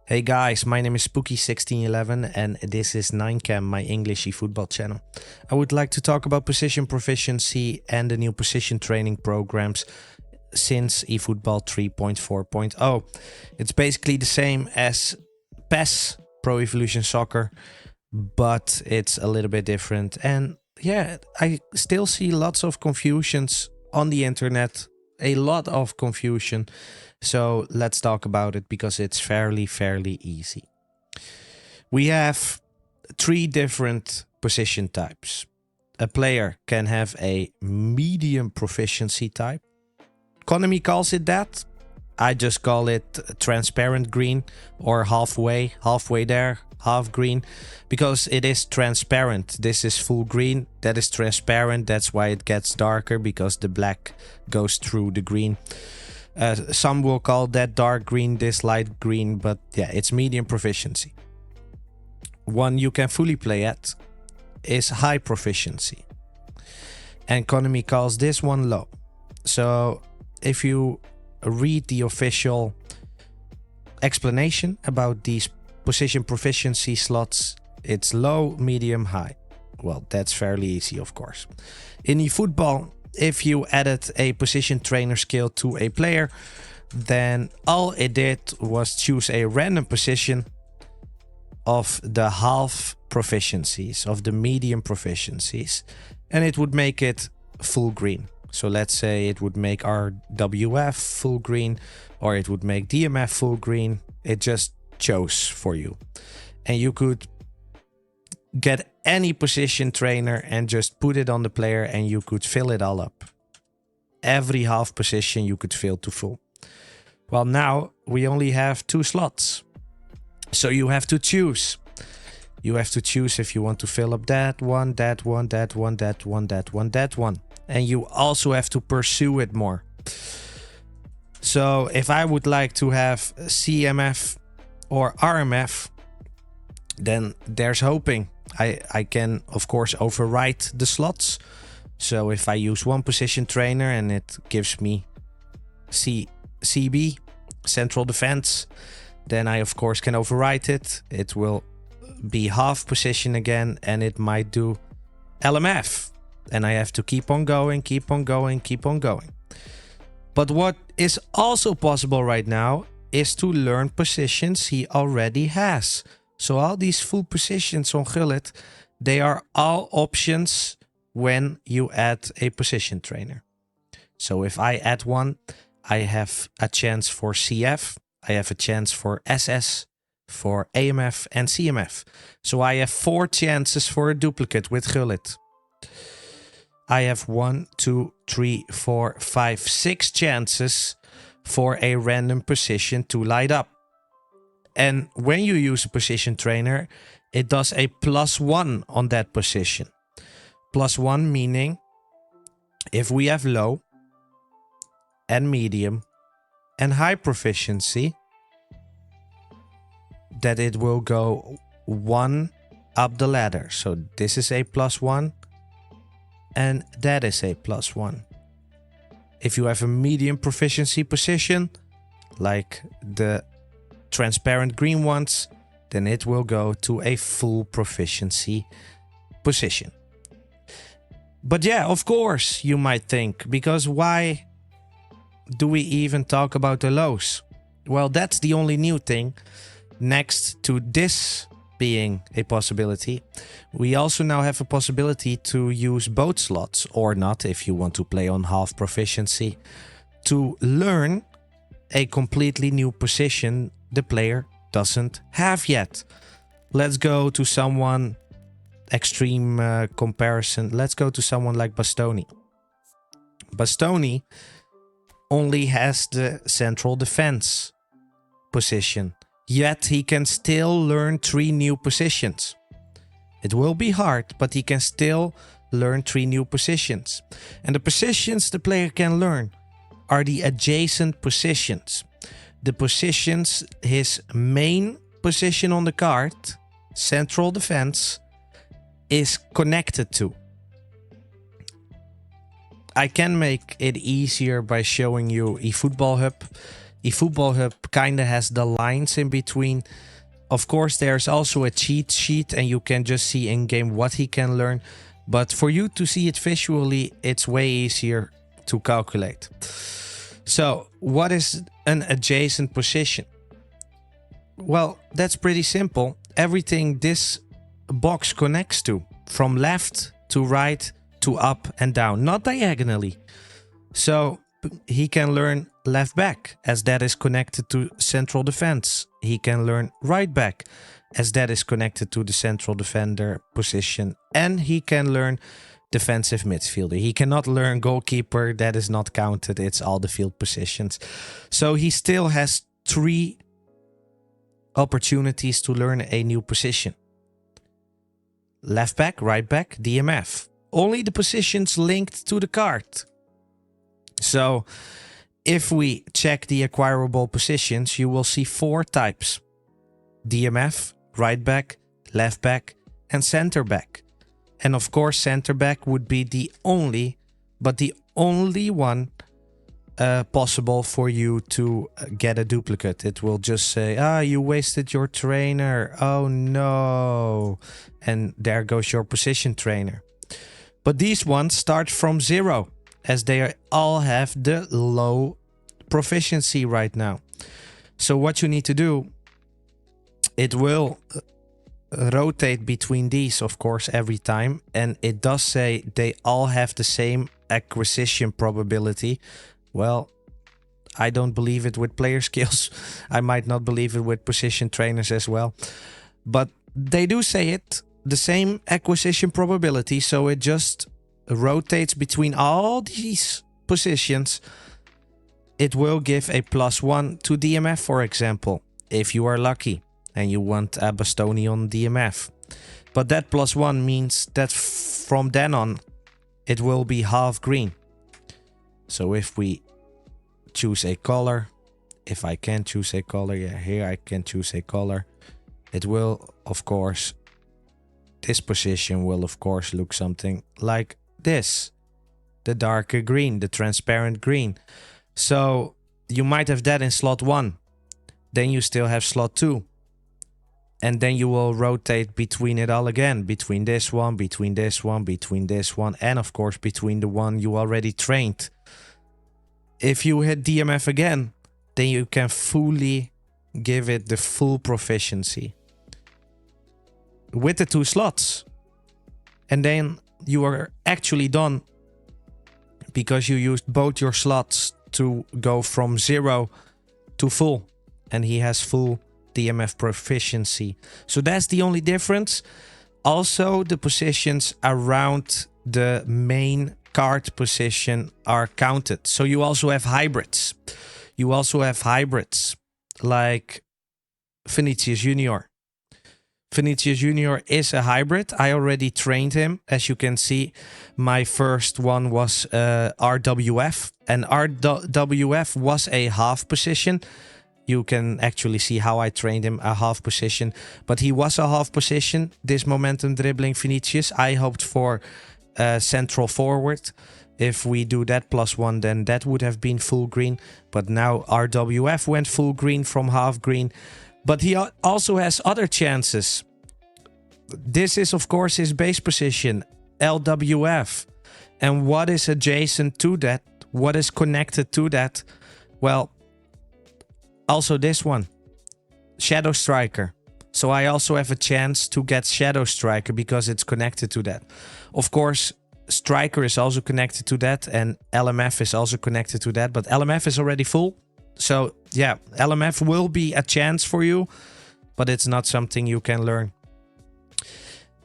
Hey guys, my name is Spooky1611 and this is 9cam, my English eFootball channel. I would like to talk about position proficiency and the new position training programs since eFootball 3.4.0. It's basically the same as PES, Pro Evolution Soccer, but it's a little bit different. And yeah, I still see lots of confusions on the internet, a lot of confusion. So let's talk about it because it's fairly easy. We have three different position types. A player can have a medium proficiency type. Konami calls it that. I just call it transparent green or halfway there, half green, because it is transparent. This is full green, that is transparent. That's why it gets darker, because the black goes through the green. Some will call that dark green, this light green, but yeah, it's medium proficiency. One you can fully play at is high proficiency. And Konami calls this one low. So if you read the official explanation about these position proficiency slots, it's low, medium, high. Well, that's fairly easy, of course. In eFootball, if you added a position trainer skill to a player, then all it did was choose a random position of the half proficiencies, of the medium proficiencies, and it would make it full green. So let's say it would make RWF full green, or it would make DMF full green. It just chose for you. And you could get any position trainer and just put it on the player and you could fill it all up. Every half position you could fill to full. Well, now we only have 2 slots. So you have to choose. You have to choose if you want to fill up that one, that one, that one, that one, that one, that one. And you also have to pursue it more. So if I would like to have CMF or RMF, then there's hoping. I can, of course, overwrite the slots. So if I use one position trainer and it gives me CB, central defense, then I, of course, can overwrite it. It will be half position again and it might do LMF. And I have to keep on going, keep on going, keep on going. But what is also possible right now is to learn positions he already has. So all these full positions on Gullit, they are all options when you add a position trainer. So if I add one, I have a chance for CF, I have a chance for SS, for AMF and CMF. So I have 4 chances for a duplicate with Gullit. I have 1, 2, 3, 4, 5, 6 chances for a random position to light up. And when you use a position trainer, it does a +1 on that position. +1 meaning if we have low and medium and high proficiency, that it will go 1 up the ladder. So this is a +1 and that is a +1. If you have a medium proficiency position, like the transparent green ones, then it will go to a full proficiency position. But yeah, of course, you might think, because why do we even talk about the lows? Well, that's the only new thing. Next to this being a possibility, we also now have a possibility to use both slots, or not if you want to play on half proficiency, to learn a completely new position the player doesn't have yet. Let's go to someone extreme comparison. Let's go to someone like Bastoni. Bastoni only has the central defense position, yet he can still learn 3 new positions. It will be hard, but he can still learn 3 new positions. And the positions the player can learn are the adjacent positions. The positions his main position on the card, central defense, is connected to. I can make it easier by showing you eFootball Hub. eFootball Hub kind of has the lines in between. Of course, there's also a cheat sheet and you can just see in game what he can learn. But for you to see it visually, it's way easier to calculate. So what is an adjacent position? Well, that's pretty simple. Everything this box connects to, from left to right to up and down, not diagonally. So he can learn left back, as that is connected to central defense. He can learn right back, as that is connected to the central defender position. And he can learn defensive midfielder. He cannot learn goalkeeper, that is not counted. It's all the field positions. So he still has 3 opportunities to learn a new position. Left back, right back, DMF. Only the positions linked to the card. So if we check the acquirable positions, you will see 4 types. DMF, right back, left back, and center back. And of course, center back would be the only one possible for you to get a duplicate. It will just say, you wasted your trainer. Oh no. And there goes your position trainer. But these ones start from 0, as they all have the low proficiency right now. So what you need to do, it will rotate between these, of course, every time. And it does say they all have the same acquisition probability. Well, I don't believe it with player skills. I might not believe it with position trainers as well. But they do say it, the same acquisition probability. So it just rotates between all these positions. It will give a +1 to DMF, for example, if you are lucky and you want a Bastonian DMF. But that +1 means that from then on, it will be half green. So if we choose a color, if I can choose a color, yeah, here I can choose a color. It will, of course, this position will, of course, look something like this. The darker green, the transparent green. So you might have that in slot 1. Then you still have slot 2. And then you will rotate between it all again. Between this one, between this one, between this one. And of course, between the one you already trained. If you hit DMF again, then you can fully give it the full proficiency. With the 2 slots. And then you are actually done. Because you used both your slots to go from 0 to full. And he has full DMF proficiency. So that's the only difference. Also, the positions around the main card position are counted. So you also have hybrids. You also have hybrids like Vinicius Junior. Vinicius Junior is a hybrid. I already trained him. As you can see, my first one was RWF. And RWF was a half position. You can actually see how I trained him, a half position. But he was a half position, this momentum dribbling Vinicius. I hoped for central forward. If we do that +1, then that would have been full green. But now RWF went full green from half green. But he also has other chances. This is, of course, his base position, LWF. And what is adjacent to that? What is connected to that? Well, also this one, Shadow Striker. So I also have a chance to get Shadow Striker because it's connected to that. Of course, Striker is also connected to that and LMF is also connected to that. But LMF is already full. So yeah, LMF will be a chance for you, but it's not something you can learn.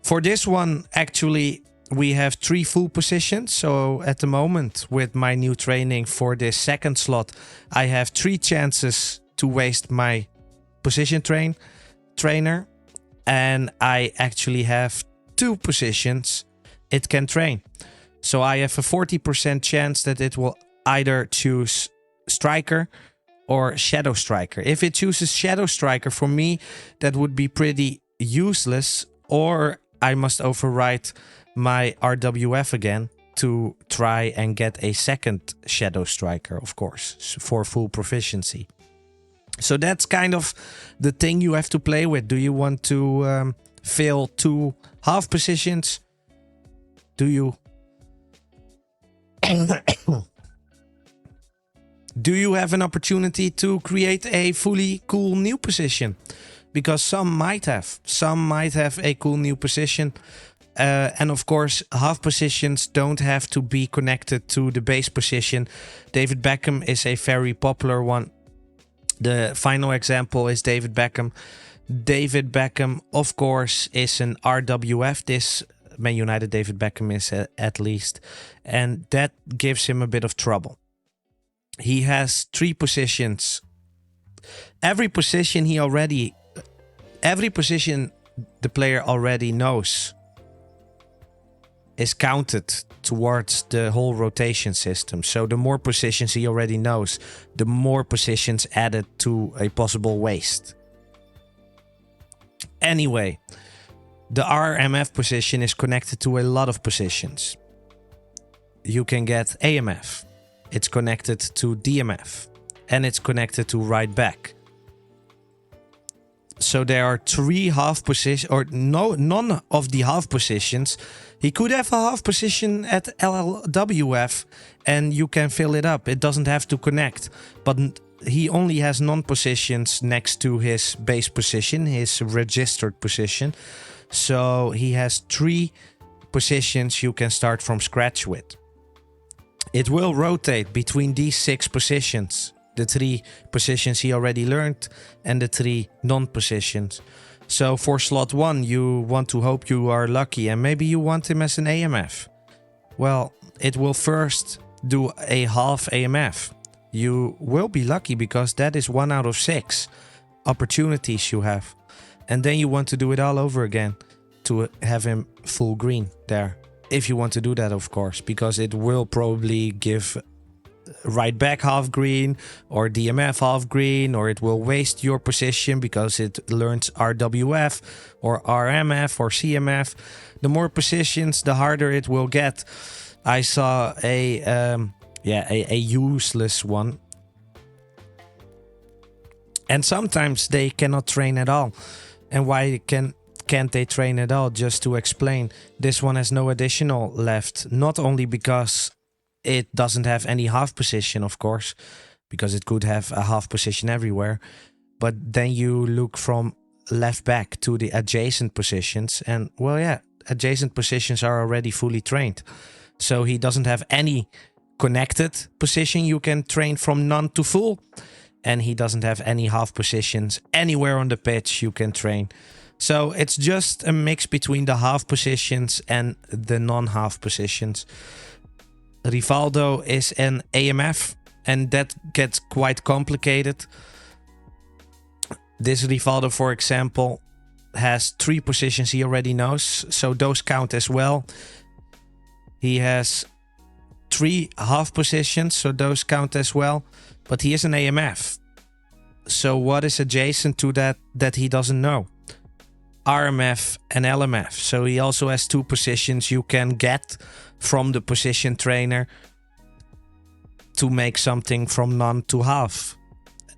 For this one, actually, we have 3 full positions. So at the moment, with my new training for this second slot, I have 3 chances to waste my position trainer. And I actually have 2 positions it can train. So I have a 40% chance that it will either choose Striker or Shadow Striker. If it chooses Shadow Striker, for me, that would be pretty useless. Or I must overwrite my RWF again to try and get a second Shadow Striker, of course, for full proficiency. So that's kind of the thing you have to play with. Do you want to fill 2 half positions? Do you do you have an opportunity to create a fully cool new position? Because some might have a cool new position. And of course, half positions don't have to be connected to the base position. David Beckham is a very popular one. The final example is David Beckham. David Beckham, of course, is an RWF. This Man United David Beckham is at least. And that gives him a bit of trouble. He has 3 positions. Every position the player already knows is counted towards the whole rotation system. So the more positions he already knows, the more positions added to a possible waste. Anyway, the RMF position is connected to a lot of positions. You can get AMF. It's connected to DMF. And it's connected to right back. So there are 3 half positions, or none of the half positions. He could have a half position at LWF and you can fill it up. It doesn't have to connect. But he only has non-positions next to his base position, his registered position. So he has 3 positions you can start from scratch with. It will rotate between these 6 positions. The 3 positions he already learned and the 3 non-positions. So for slot 1, you want to hope you are lucky and maybe you want him as an AMF. Well, it will first do a half AMF. You will be lucky because that is 1 out of 6 opportunities you have. And then you want to do it all over again to have him full green there. If you want to do that, of course, because it will probably give right back half green or DMF half green, or it will waste your position because it learns RWF or RMF or CMF. The more positions, the harder it will get. I saw a useless one. And sometimes they cannot train at all. And why can't they train at all? Just to explain, this one has no additional left. Not only because it doesn't have any half position, of course, because it could have a half position everywhere. But then you look from left back to the adjacent positions. And, well, yeah, adjacent positions are already fully trained. So he doesn't have any connected position you can train from none to full. And he doesn't have any half positions anywhere on the pitch you can train. So it's just a mix between the half positions and the non-half positions. Rivaldo is an AMF, and that gets quite complicated. This Rivaldo, for example, has 3 positions he already knows, so those count as well. He has 3 half positions, so those count as well. But he is an AMF. So what is adjacent to that he doesn't know? RMF and LMF. So he also has 2 positions you can get from the position trainer to make something from none to half,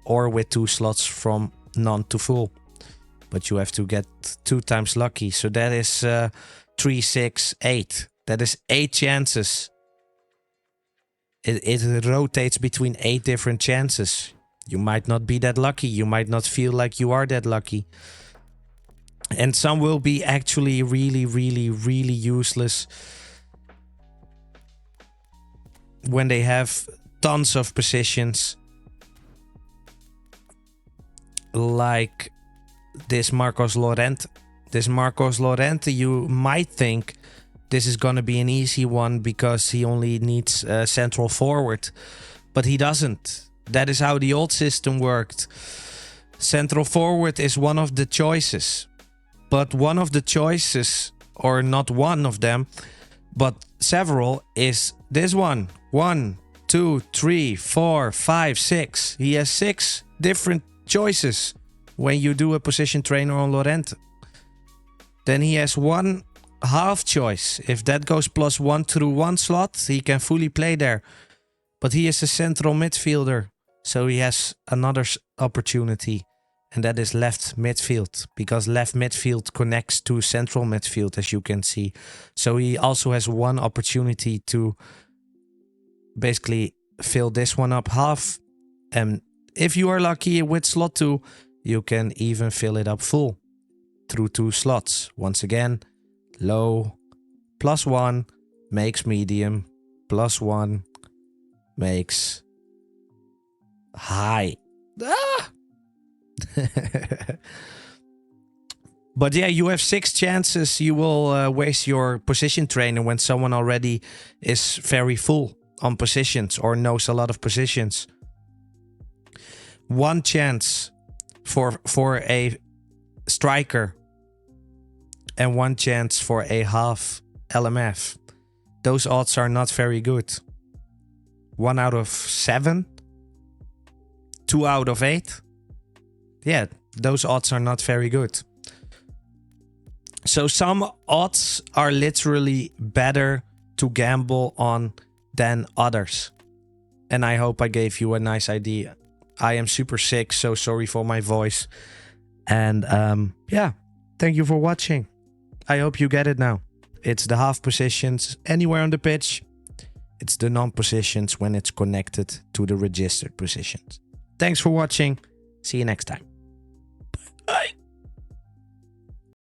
or with 2 slots from none to full. But you have to get 2 times lucky. So that is 3, 6, 8. That is 8 chances. It rotates between 8 different chances. You might not be that lucky. You might not feel like you are that lucky. And some will be actually really, really, really useless when they have tons of positions. Like this Marcos Llorente. This Marcos Llorente, you might think this is going to be an easy one because he only needs a central forward. But he doesn't. That is how the old system worked. Central forward is one of the choices. But one of the choices, or not one of them, but several, is this one. 1, 2, 3, 4, 5, 6. He has 6 different choices when you do a position trainer on Llorente. Then he has 1 half choice. If that goes +1 through 1 slot, he can fully play there. But he is a central midfielder. So he has another opportunity, and that is left midfield, because left midfield connects to central midfield, as you can see. So he also has one opportunity to basically fill this one up half. And if you are lucky with slot 2, you can even fill it up full through 2 slots. Once again, low, +1 makes medium, +1 makes high. Ah! But yeah, you have 6 chances you will waste your position trainer when someone already is very full on positions or knows a lot of positions. 1 chance for a striker and 1 chance for a half LMF. Those odds are not very good. 1 out of 7, 2 out of 8. Yeah, those odds are not very good. So some odds are literally better to gamble on than others. And I hope I gave you a nice idea. I am super sick, so sorry for my voice. And yeah, thank you for watching. I hope you get it now. It's the half positions anywhere on the pitch. It's the non-positions when it's connected to the registered positions. Thanks for watching. See you next time.